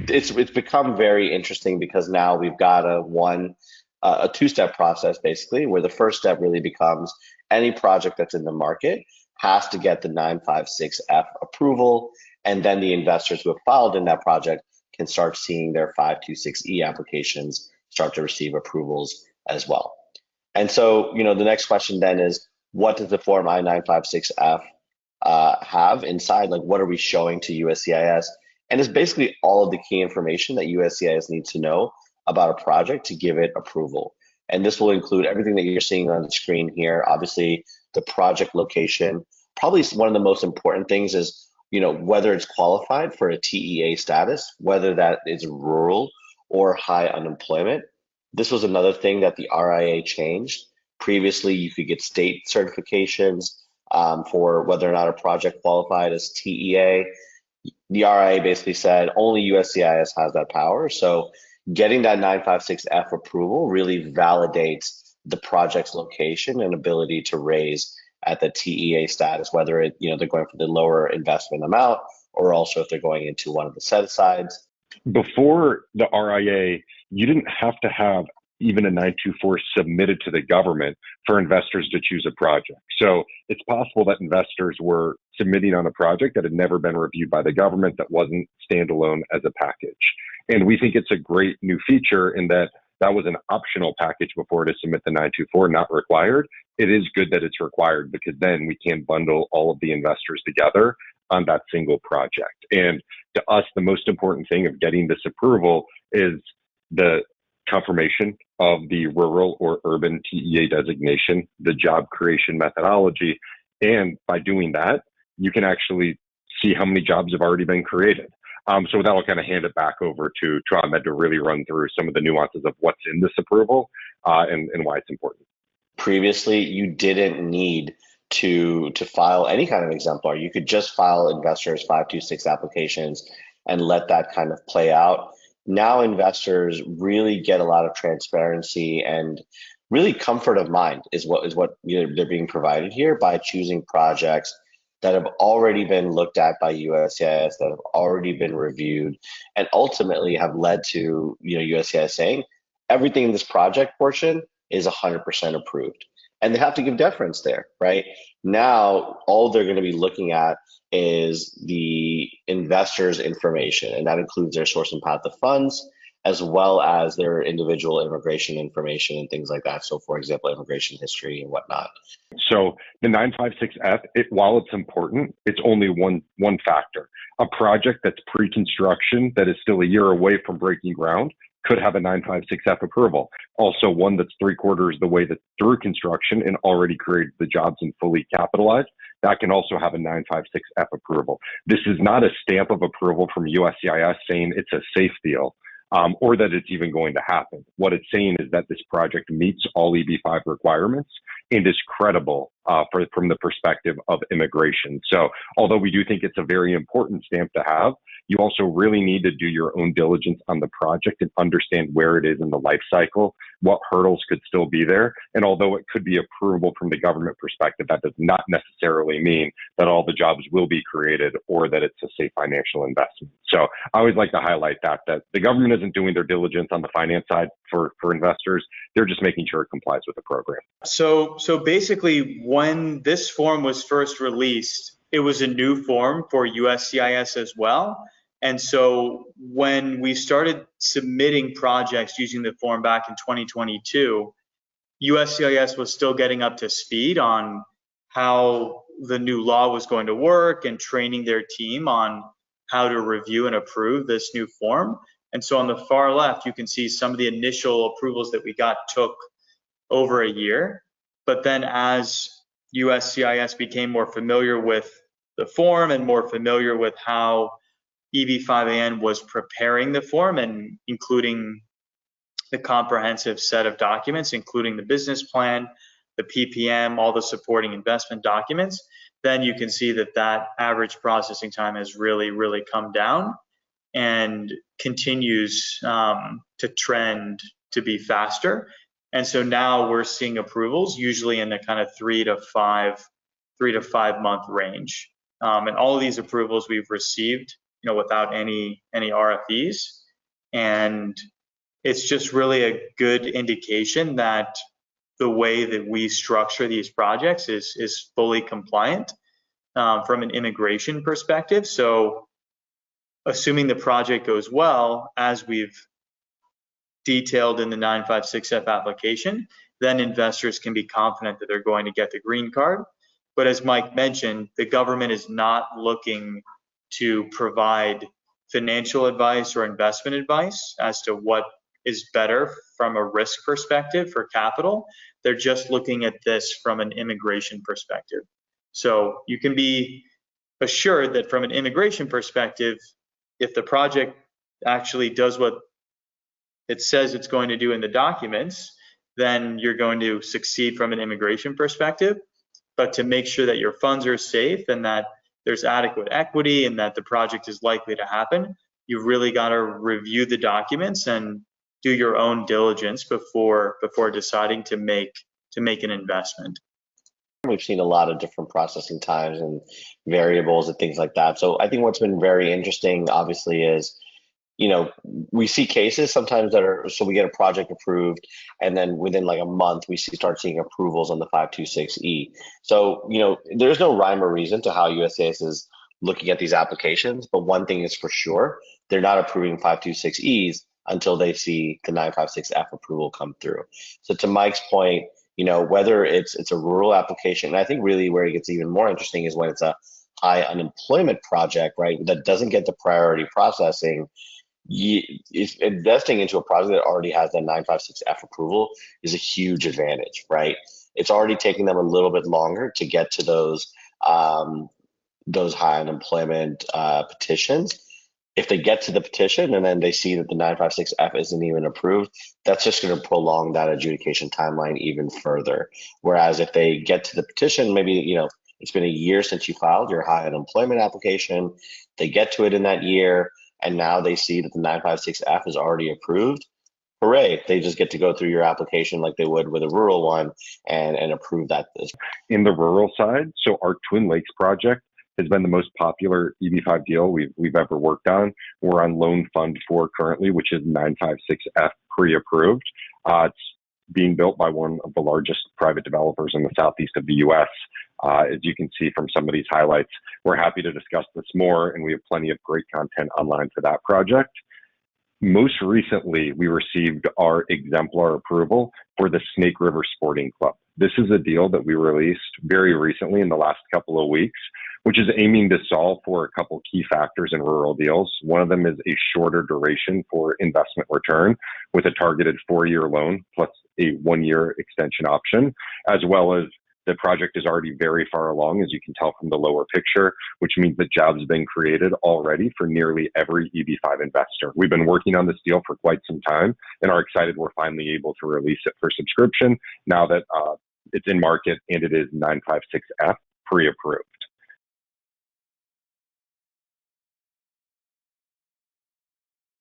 It's become very interesting because now we've got a two-step process basically, where the first step really becomes any project that's in the market has to get the 956F approval, and then the investors who have filed in that project can start seeing their 526E applications start to receive approvals as well. And so, the next question then is, what does the Form I-956F have inside? Like, what are we showing to USCIS? And it's basically all of the key information that USCIS needs to know about a project to give it approval. And this will include everything that you're seeing on the screen here. Obviously, the project location. Probably one of the most important things is, whether it's qualified for a TEA status, whether that is rural or high unemployment. This was another thing that the RIA changed. Previously, you could get state certifications for whether or not a project qualified as TEA. The RIA basically said only USCIS has that power. So getting that 956F approval really validates the project's location and ability to raise at the TEA status, whether they're going for the lower investment amount or also if they're going into one of the set asides. Before the RIA, you didn't have to have even a 924 submitted to the government for investors to choose a project. So it's possible that investors were submitting on a project that had never been reviewed by the government, that wasn't standalone as a package. And we think it's a great new feature in that that was an optional package before to submit the 924, not required. It is good that it's required because then we can bundle all of the investors together on that single project. And to us, the most important thing of getting this approval is the confirmation of the rural or urban TEA designation, the job creation methodology. And by doing that, you can actually see how many jobs have already been created. So that'll kind of hand it back over to Ahmed to really run through some of the nuances of what's in this approval and why it's important. Previously, you didn't need to file any kind of exemplar. You could just file investors 526 applications and let that kind of play out. Now investors really get a lot of transparency and really comfort of mind is what they're being provided here by choosing projects that have already been looked at by USCIS, that have already been reviewed, and ultimately have led to USCIS saying everything in this project portion is 100% approved. And they have to give deference there, right? Now, all they're going to be looking at is the investors' information, and that includes their source and path of funds, as well as their individual immigration information and things like that. So, for example, immigration history and whatnot. So the 956F, while it's important, it's only one factor. A project that's pre-construction, that is still a year away from breaking ground, could have a 956F approval. Also, one that's 3/4 the way through construction and already created the jobs and fully capitalized, that can also have a 956F approval. This is not a stamp of approval from USCIS saying it's a safe deal or that it's even going to happen. What it's saying is that this project meets all EB-5 requirements and is credible from the perspective of immigration. So although we do think it's a very important stamp to have, you also really need to do your own diligence on the project and understand where it is in the life cycle, what hurdles could still be there. And although it could be approvable from the government perspective, that does not necessarily mean that all the jobs will be created or that it's a safe financial investment. So I always like to highlight that the government isn't doing their diligence on the finance side for investors. They're just making sure it complies with the program. So basically, when this form was first released, it was a new form for USCIS as well. And so when we started submitting projects using the form back in 2022, USCIS was still getting up to speed on how the new law was going to work and training their team on how to review and approve this new form. And so on the far left, you can see some of the initial approvals that we got took over a year. But then as USCIS became more familiar with the form and more familiar with how EB-5AN was preparing the form and including the comprehensive set of documents, including the business plan, the PPM, all the supporting investment documents, then you can see that average processing time has really come down and continues to trend to be faster. And so now we're seeing approvals usually in the kind of 3 to 5 month range. And all of these approvals we've received without any RFEs. And it's just really a good indication that the way that we structure these projects is fully compliant from an immigration perspective. So assuming the project goes well, as we've detailed in the 956F application, then investors can be confident that they're going to get the green card. But as Mike mentioned, the government is not looking to provide financial advice or investment advice as to what is better from a risk perspective for capital. They're just looking at this from an immigration perspective. So you can be assured that from an immigration perspective, if the project actually does what it says it's going to do in the documents, then you're going to succeed from an immigration perspective. But to make sure that your funds are safe and that there's adequate equity and that the project is likely to happen, you've really got to review the documents and do your own diligence before deciding to make an investment. We've seen a lot of different processing times and variables and things like that. So I think what's been very interesting, obviously, is we see cases sometimes so we get a project approved, and then within like a month, we start seeing approvals on the 526E. So, there's no rhyme or reason to how USCIS is looking at these applications, but one thing is for sure, they're not approving 526Es until they see the 956F approval come through. So to Mike's point, whether it's a rural application, and I think really where it gets even more interesting is when it's a high unemployment project, right, that doesn't get the priority processing. Investing into a project that already has that 956F approval is a huge advantage, right? It's already taking them a little bit longer to get to those high unemployment petitions. If they get to the petition and then they see that the 956F isn't even approved, that's just going to prolong that adjudication timeline even further. Whereas if they get to the petition, maybe it's been a year since you filed your high unemployment application, they get to it in that year, and now they see that the 956F is already approved. Hooray, they just get to go through your application like they would with a rural one and approve that. In the rural side, so our Twin Lakes project has been the most popular EB-5 deal we've ever worked on. We're on Loan Fund 4 currently, which is 956F pre-approved. It's being built by one of the largest private developers in the southeast of the U.S. As you can see from some of these highlights, we're happy to discuss this more, and we have plenty of great content online for that project. Most recently, we received our Exemplar approval for the Snake River Sporting Club. This is a deal that we released very recently in the last couple of weeks, which is aiming to solve for a couple key factors in rural deals. One of them is a shorter duration for investment return with a targeted 4-year loan plus a 1-year extension option, as well as the project is already very far along, as you can tell from the lower picture, which means that jobs have been created already for nearly every EB-5 investor. We've been working on this deal for quite some time and are excited we're finally able to release it for subscription now that it's in market and it is 956F pre-approved.